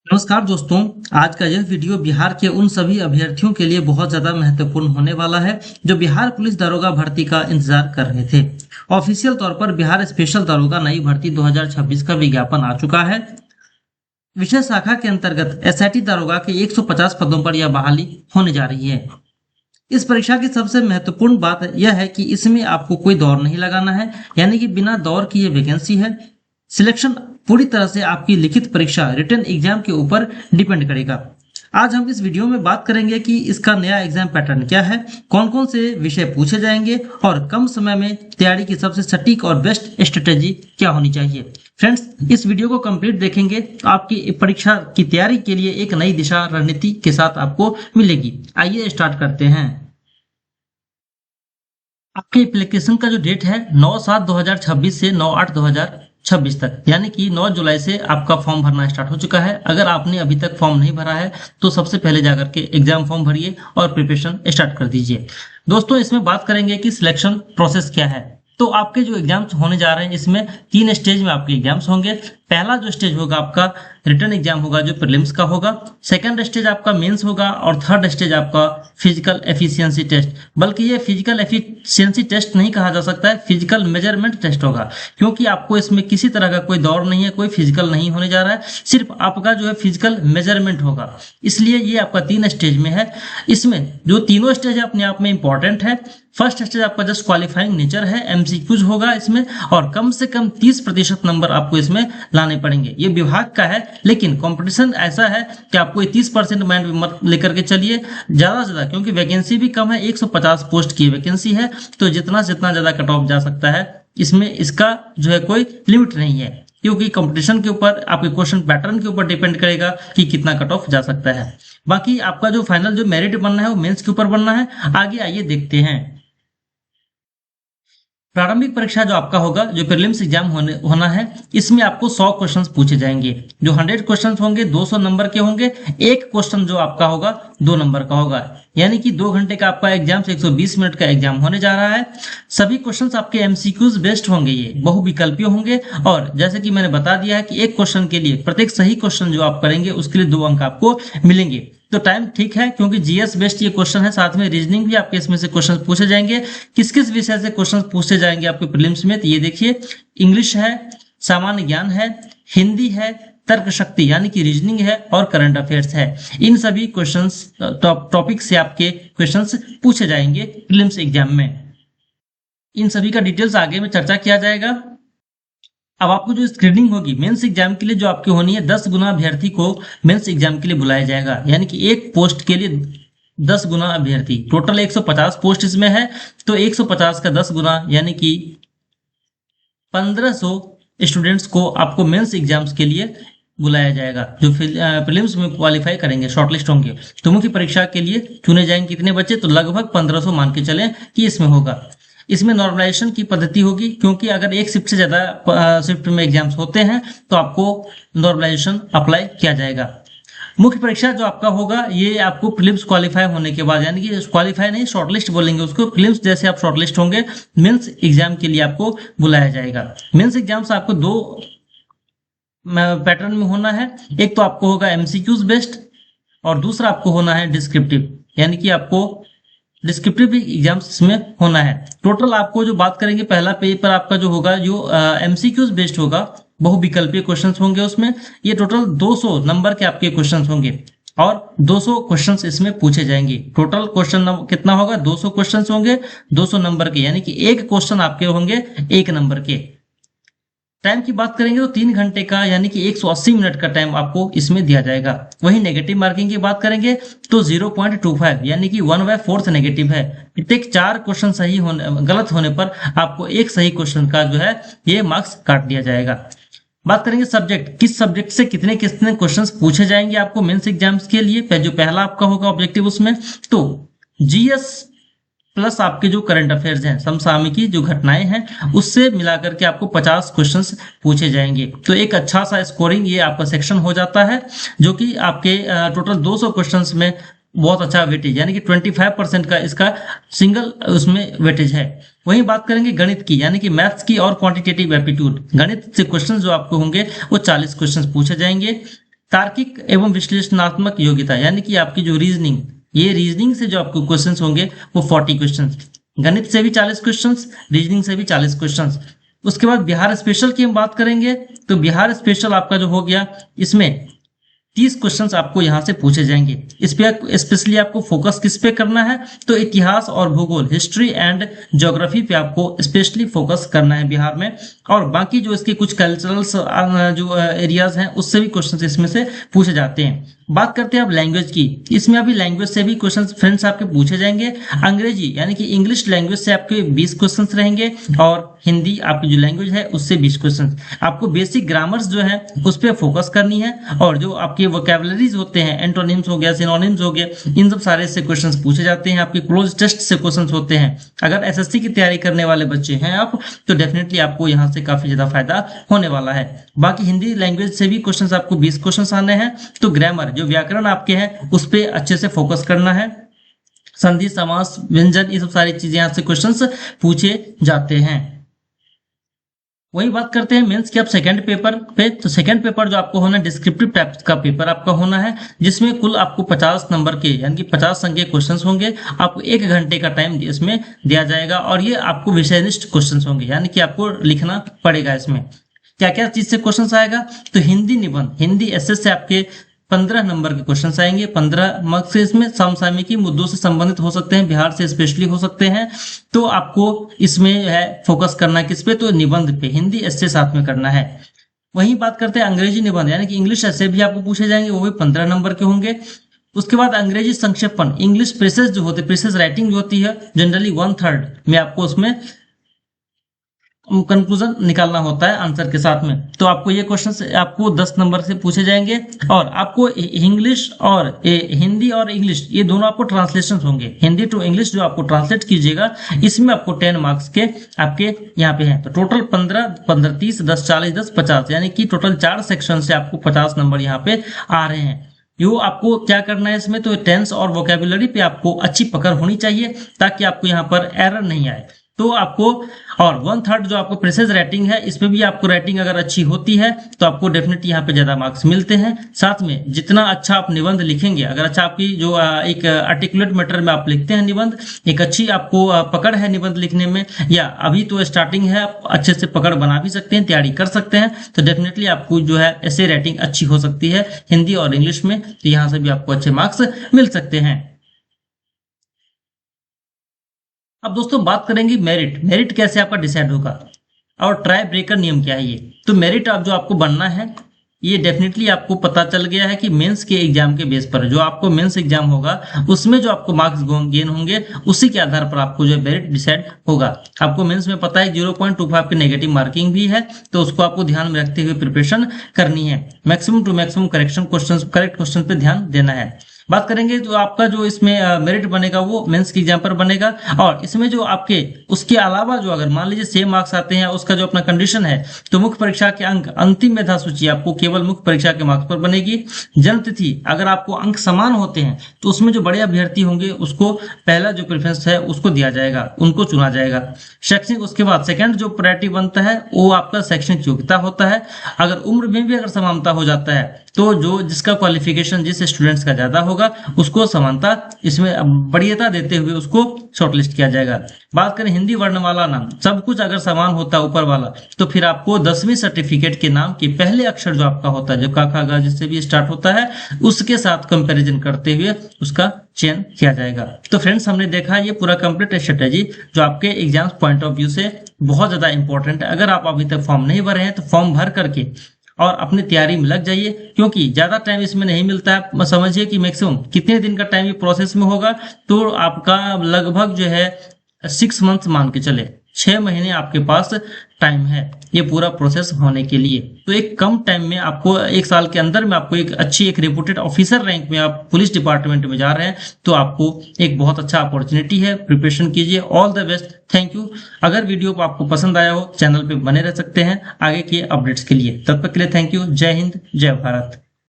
नमस्कार दोस्तों। आज का यह वीडियो बिहार के उन सभी अभ्यर्थियों के लिए बहुत ज्यादा महत्वपूर्ण होने वाला है जो बिहार पुलिस दारोगा भर्ती का इंतजार कर रहे थे। ऑफिशियल तौर पर बिहार स्पेशल दारोगा नई भर्ती 2026 का विज्ञापन आ चुका है। विषय शाखा के अंतर्गत एसआईटी दारोगा के 150 पदों पर यह बहाली होने जा रही है। इस परीक्षा की सबसे महत्वपूर्ण बात यह है कि इसमें आपको कोई दौर नहीं लगाना है, यानी कि बिना दौर की ये वैकेंसी है। सिलेक्शन पूरी तरह से आपकी लिखित परीक्षा रिटन एग्जाम के ऊपर डिपेंड करेगा। आज हम इस वीडियो में बात करेंगे कि इसका नया एग्जाम पैटर्न क्या है, कौन कौन से विषय पूछे जाएंगे और कम समय में तैयारी की सबसे सटीक और बेस्ट स्ट्रेटेजी क्या होनी चाहिए। फ्रेंड्स, इस वीडियो को कंप्लीट देखेंगे तो आपकी परीक्षा की तैयारी के लिए एक नई दिशा रणनीति के साथ आपको मिलेगी। आइए स्टार्ट करते हैं। आपके एप्लीकेशन का जो डेट है 9/7/2026 से 9/8/2026 तक, यानी कि 9 जुलाई से आपका फॉर्म भरना स्टार्ट हो चुका है। अगर आपने अभी तक फॉर्म नहीं भरा है तो सबसे पहले जाकर के एग्जाम फॉर्म भरिए और प्रिपरेशन स्टार्ट कर दीजिए। दोस्तों, इसमें बात करेंगे कि सिलेक्शन प्रोसेस क्या है। तो आपके जो एग्जाम्स होने जा रहे हैं इसमें 3 स्टेज में आपके एग्जाम्स होंगे। पहला जो स्टेज होगा आपका रिटन एग्जाम होगा जो प्रीलिम्स का होगा। सेकंड स्टेज आपका मेंस होगा और थर्ड स्टेज आपका फिजिकल एफिशिएंसी टेस्ट। बल्कि ये फिजिकल एफिशिएंसी टेस्ट नहीं कहा जा सकता है, फिजिकल मेजरमेंट टेस्ट होगा, क्योंकि आपको इसमें किसी तरह का कोई दौर नहीं है, कोई फिजिकल नहीं होने जा रहा है, सिर्फ आपका जो है फिजिकल मेजरमेंट होगा। इसलिए ये आपका 3 स्टेज में है। इसमें जो तीनों स्टेज अपने आप में इंपॉर्टेंट है। फर्स्ट स्टेज आपका जस्ट क्वालिफाइंग नेचर है, एमसीक्यूज होगा इसमें और कम से कम 30% नंबर आपको इसमें लाने पड़ेंगे। ये विभाग का है, लेकिन कंपटीशन ऐसा है कि आपको 30% माइंड में मत लेकर के चलिए ज्यादा से ज्यादा, क्योंकि वैकेंसी भी कम है, 150 पोस्ट की वैकेंसी है। तो जितना जितना ज्यादा कट ऑफ जा सकता है, इसमें इसका जो है कोई लिमिट नहीं है, क्योंकि कंपटीशन के ऊपर आपके क्वेश्चन पैटर्न के ऊपर डिपेंड करेगा कि कितना कट ऑफ जा सकता है। बाकी आपका जो फाइनल जो मेरिट बनना है वो मेंस के ऊपर बनना है। आगे आइए देखते हैं। प्रारंभिक परीक्षा जो आपका होगा, जो प्रीलिम्स एग्जाम होना है, इसमें आपको 100 क्वेश्चंस पूछे जाएंगे। जो 100 क्वेश्चंस होंगे 200 नंबर के होंगे। एक क्वेश्चन जो आपका होगा 2 नंबर का होगा, यानी कि 2 घंटे का आपका एग्जाम 120 मिनट का एग्जाम होने जा रहा है। सभी क्वेश्चंस आपके एमसीक्यूज बेस्ड होंगे, ये बहुविकल्पीय होंगे। और जैसे कि मैंने बता दिया है कि एक क्वेश्चन के लिए प्रत्येक सही क्वेश्चन जो आप करेंगे उसके लिए 2 अंक आपको मिलेंगे। तो टाइम ठीक है, क्योंकि जीएस बेस्ड ये क्वेश्चन है, साथ में रीजनिंग भी आपके इसमें से क्वेश्चन पूछे जाएंगे। किस किस विषय से क्वेश्चन पूछे जाएंगे आपके प्रीलिम्स में, तो ये देखिए, इंग्लिश है, सामान्य ज्ञान है, हिंदी है, तर्क शक्ति यानी कि रीजनिंग है और करंट अफेयर्स है। इन सभी क्वेश्चंस टॉपिक से आपके क्वेश्चंस पूछे जाएंगे प्रीलिम्स एग्जाम में। इन सभी का डिटेल्स आगे में चर्चा किया जाएगा। अब आपको जो स्क्रीनिंग होगी मेंस एग्जाम के लिए जो आपकी होनी है, 10 गुना अभ्यर्थी को मेंस एग्जाम के लिए बुलाया जाएगा, यानी कि एक पोस्ट के लिए 10 गुना अभ्यर्थी। टोटल 150 पोस्ट इसमें है, तो 150 का 10 गुना यानी कि 1500 स्टूडेंट्स को आपको मेंस एग्जाम्स के लिए बुलाया जाएगा, जो प्रीलिम्स में क्वालिफाई करेंगे, शॉर्टलिस्ट होंगे। तो मुख्य परीक्षा के लिए चुने जाएंगे कितने बच्चे, तो लगभग 1500 मान के चलें कि इसमें होगा। इसमें नॉर्मलाइजेशन की पद्धति होगी, क्योंकि अगर एक शिफ्ट से ज्यादा शिफ्ट में एग्जाम्स होते हैं तो आपको नॉर्मलाइजेशन अप्लाई किया जाएगा। मुख्य परीक्षा जो आपका होगा ये आपको प्रीलिम्स क्वालिफाई होने के बाद, यानी कि क्वालिफाई नहीं, शॉर्टलिस्ट बोलेंगे उसको, प्रीलिम्स जैसे आप शॉर्टलिस्ट होंगे मेंस एग्जाम के लिए आपको बुलाया जाएगा। मेंस एग्जाम्स आपको 2 पैटर्न में होना है। एक तो आपको होगा एमसीक्यूज बेस्ड और दूसरा आपको होना है डिस्क्रिप्टिव, यानी कि आपको डिस्क्रिप्टिव एग्जाम्स इसमें होना है। टोटल आपको जो बात करेंगे, पहला पेपर आपका जो होगा जो एमसीक्यूज बेस्ड होगा, बहुविकल्पीय क्वेश्चंस होंगे उसमें। ये टोटल 200 नंबर के आपके क्वेश्चंस होंगे और 200 क्वेश्चंस इसमें पूछे जाएंगे। टोटल क्वेश्चन कितना होगा, 200 क्वेश्चंस होंगे 200 नंबर के, यानी कि एक क्वेश्चन आपके होंगे 1 नंबर के। टाइम की बात करेंगे तो 3 घंटे का, यानी कि 180 मिनट का टाइम आपको इसमें दिया जाएगा। वही नेगेटिव मार्किंग की बात करेंगे तो 0.25 यानी कि 1/4 नेगेटिव है। प्रत्येक 4 क्वेश्चन सही होने गलत होने पर आपको एक सही क्वेश्चन का जो है ये मार्क्स काट दिया जाएगा। बात करेंगे सब्जेक्ट, किस सब्जेक्ट से कितने कितने क्वेश्चंस पूछे जाएंगे आपको मेंस एग्जाम्स के लिए। जो पहला आपका होगा ऑब्जेक्टिव, उसमें तो जीएस प्लस आपके जो करंट अफेयर्स हैं, समसामयिकी जो घटनाएं हैं, उससे मिलाकर के आपको 50 क्वेश्चंस पूछे जाएंगे। तो एक अच्छा सा स्कोरिंग ये आपका सेक्शन हो जाता है, जो कि आपके टोटल 200 क्वेश्चंस में बहुत अच्छा वेटेज, यानी कि 25% का इसका सिंगल उसमें वेटेज है। वहीं बात करेंगे गणित की, यानी कि मैथ्स की और क्वांटिटेटिव एप्टीट्यूड, गणित से क्वेश्चन जो आपको होंगे वो 40 क्वेश्चन पूछे जाएंगे। तार्किक एवं विश्लेषणात्मक योग्यता यानी कि आपकी जो रीजनिंग, ये रीजनिंग से जो आपको क्वेश्चंस होंगे वो 40 क्वेश्चंस, गणित से भी 40 क्वेश्चंस, रीजनिंग से भी 40 क्वेश्चंस। उसके बाद बिहार स्पेशल की हम बात करेंगे तो बिहार स्पेशल आपका जो हो गया, इसमें 30 क्वेश्चंस आपको यहां से पूछे जाएंगे। इस पे स्पेशली आपको फोकस किस पे करना है, तो इतिहास और भूगोल, हिस्ट्री एंड ज्योग्राफी पे आपको स्पेशली फोकस करना है बिहार में। और बाकी जो इसके कुछ कल्चरल जो एरियाज हैं उससे भी क्वेश्चंस इसमें से पूछे जाते हैं। बात करते हैं अब लैंग्वेज की, इसमें अभी लैंग्वेज से भी क्वेश्चंस फ्रेंड्स आपके पूछे जाएंगे। अंग्रेजी यानी कि इंग्लिश लैंग्वेज से आपके 20 क्वेश्चंस रहेंगे और हिंदी आपकी जो लैंग्वेज है उससे 20 क्वेश्चंस। आपको बेसिक ग्रामर्स जो है उस पर फोकस करनी है और जो आपके वोकैबुलरीज होते हैं, एंटोनिम्स हो गया, सिनोनिम्स हो गए, इन सब सारे से क्वेश्चंस पूछे जाते हैं। आपके क्लोज टेस्ट से क्वेश्चंस होते हैं। अगर एसएससी की तैयारी करने वाले बच्चे हैं आप, तो डेफिनेटली आपको यहाँ से काफी ज्यादा फायदा होने वाला है। बाकी हिंदी लैंग्वेज से भी क्वेश्चंस आपको 20 क्वेश्चंस आने हैं। तो ग्रामर जो व्याकरण आपके हैं उस पर अच्छे से फोकस करना है। संधि, समास, व्यंजन, ये सब सारी चीजें यहाँ से क्वेश्चंस पूछे जाते हैं। वही बात करते हैं मेंस की आप सेकंड पेपर पे। तो सेकंड पेपर जो आपको होना है डिस्क्रिप्टिव टाइप का पेपर आपका होना है, जिसमें कुल आपको 50 नंबर के यानी कि 50 संख्या क्वेश्चंस होंगे। आपको 1 घंटे का टाइम इसमें दिया जाएगा और ये आपको विषयनिष्ठ क्वेश्चंस होंगे, यानी कि आपको लिखना पड़ेगा। इसमें क्या क्या चीज से क्वेश्चंस आएगा, तो हिंदी निबंध, हिंदी एसएस से आपके 15 नंबर के क्वेश्चन आएंगे। 15 मार्क्स से इसमें समसामयिकी मुद्दों से संबंधित हो सकते हैं, बिहार से स्पेशली हो सकते हैं। तो आपको इसमें है फोकस करना है किस पे, तो निबंध पे, हिंदी ऐसे साथ में करना है। वहीं बात करते हैं अंग्रेजी निबंध यानी कि इंग्लिश ऐसे भी आपको पूछे जाएंगे, वो भी 15 नंबर के होंगे। उसके बाद अंग्रेजी संक्षेपण, इंग्लिश प्रेसेस जो होते हैं, प्रेसेस राइटिंग जो होती है जनरली 1/3 में आपको उसमें कंक्लूजन निकालना होता है आंसर के साथ में। तो आपको ये क्वेश्चन आपको 10 नंबर से पूछे जाएंगे। और आपको इंग्लिश और हिंदी और इंग्लिश ये दोनों आपको ट्रांसलेशन होंगे, हिंदी टू इंग्लिश जो आपको ट्रांसलेट कीजिएगा, इसमें आपको 10 मार्क्स के आपके यहाँ पे हैं। तो टोटल 15, 15, 30, 10, 40, 10, 50 यानी कि टोटल 4 सेक्शन से आपको 50 नंबर यहाँ पे आ रहे हैं। यो आपको क्या करना है इसमें, तो टेंस और वोकैबुलरी पे आपको अच्छी पकड़ होनी चाहिए ताकि आपको यहाँ पर एरर नहीं आए। तो आपको और 1/3 जो आपको प्रेसेस राइटिंग है, इसमें भी आपको राइटिंग अगर अच्छी होती है तो आपको डेफिनेटली यहाँ पे ज्यादा मार्क्स मिलते हैं। साथ में जितना अच्छा आप निबंध लिखेंगे, अगर अच्छा आपकी जो एक आर्टिकुलेट मैटर में आप लिखते हैं निबंध, एक अच्छी आपको पकड़ है निबंध लिखने में, या अभी तो स्टार्टिंग है, आप अच्छे से पकड़ बना भी सकते हैं, तैयारी कर सकते हैं, तो डेफिनेटली आपको जो है ऐसे राइटिंग अच्छी हो सकती है हिंदी और इंग्लिश में। तो यहाँ से भी आपको अच्छे मार्क्स मिल सकते हैं। अब दोस्तों बात करेंगे मेरिट, मेरिट कैसे आपका डिसाइड होगा और ट्राई ब्रेकर नियम क्या है ये। तो मेरिट अब जो आपको बनना है, ये डेफिनेटली आपको पता चल गया है कि मेंस के एग्जाम के बेस पर, जो आपको मेंस एग्जाम होगा उसमें जो आपको मार्क्स गेन होंगे उसी के आधार पर आपको जो मेरिट डिसाइड होगा। आपको मेंस में पता है 0.25 की नेगेटिव मार्किंग भी है, तो उसको आपको ध्यान में रखते हुए प्रिपरेशन करनी है। Maximum to maximum correct question पे ध्यान देना है। बात करेंगे तो आपका जो इसमें मेरिट बनेगा वो मेंस के एग्जाम पर बनेगा। और इसमें जो आपके उसके अलावा जो अगर मान लीजिए सेम मार्क्स आते हैं, उसका जो अपना कंडीशन है, तो मुख्य परीक्षा के अंक, अंतिम मेधा सूची आपको केवल मुख्य परीक्षा के मार्क्स पर बनेगी। जन्म तिथि, अगर आपको अंक समान होते हैं तो उसमें जो बड़े अभ्यर्थी होंगे उसको पहला जो प्रेफरेंस है उसको दिया जाएगा, उनको चुना जाएगा। शैक्षणिक, उसके बाद सेकंड जो प्रायोरिटी बनता है वो आपका शैक्षणिक योग्यता होता है। अगर उम्र में भी अगर समानता हो जाता है तो जो जिसका क्वालिफिकेशन जिस स्टूडेंट्स का ज्यादा होगा उसको समानता इसमें बढ़ियता देते हुए उसको शॉर्टलिस्ट किया जाएगा। बात करें हिंदी वर्णमाला नाम, सब कुछ अगर समान होता है ऊपर वाला, तो फिर आपको 10वीं सर्टिफिकेट के नाम के पहले अक्षर जो आपका होता है, जो का खा गा जिससे भी स्टार्ट होता है, उसके साथ कंपैरिजन करते हुए उसका चयन किया जाएगा। तो फ्रेंड्स हमने देखा ये पूरा कंप्लीट स्ट्रेटेजी जो आपके एग्जाम्स पॉइंट ऑफ व्यू से बहुत ज्यादा इंपॉर्टेंट है। अगर आप अभी तक फॉर्म नहीं भरे हैं तो फॉर्म भर करके और अपनी तैयारी में लग जाइए, क्योंकि ज्यादा टाइम इसमें नहीं मिलता है। समझिए कि मैक्सिमम कितने दिन का टाइम ये प्रोसेस में होगा, तो आपका लगभग जो है 6 मंथ्स मान के चले, 6 महीने आपके पास टाइम है ये पूरा प्रोसेस होने के लिए। तो एक कम टाइम में आपको, 1 साल के अंदर में आपको एक अच्छी एक रिपोर्टेड ऑफिसर रैंक में आप पुलिस डिपार्टमेंट में जा रहे हैं, तो आपको एक बहुत अच्छा अपॉर्चुनिटी है। प्रिपरेशन कीजिए। All the best. Thank you. अगर वीडियो को आपको पसंद आया हो, चैनल पे बने रह सकते हैं आगे के अपडेट्स के लिए। तब तक के लिए थैंक यू। जय हिंद, जय भारत।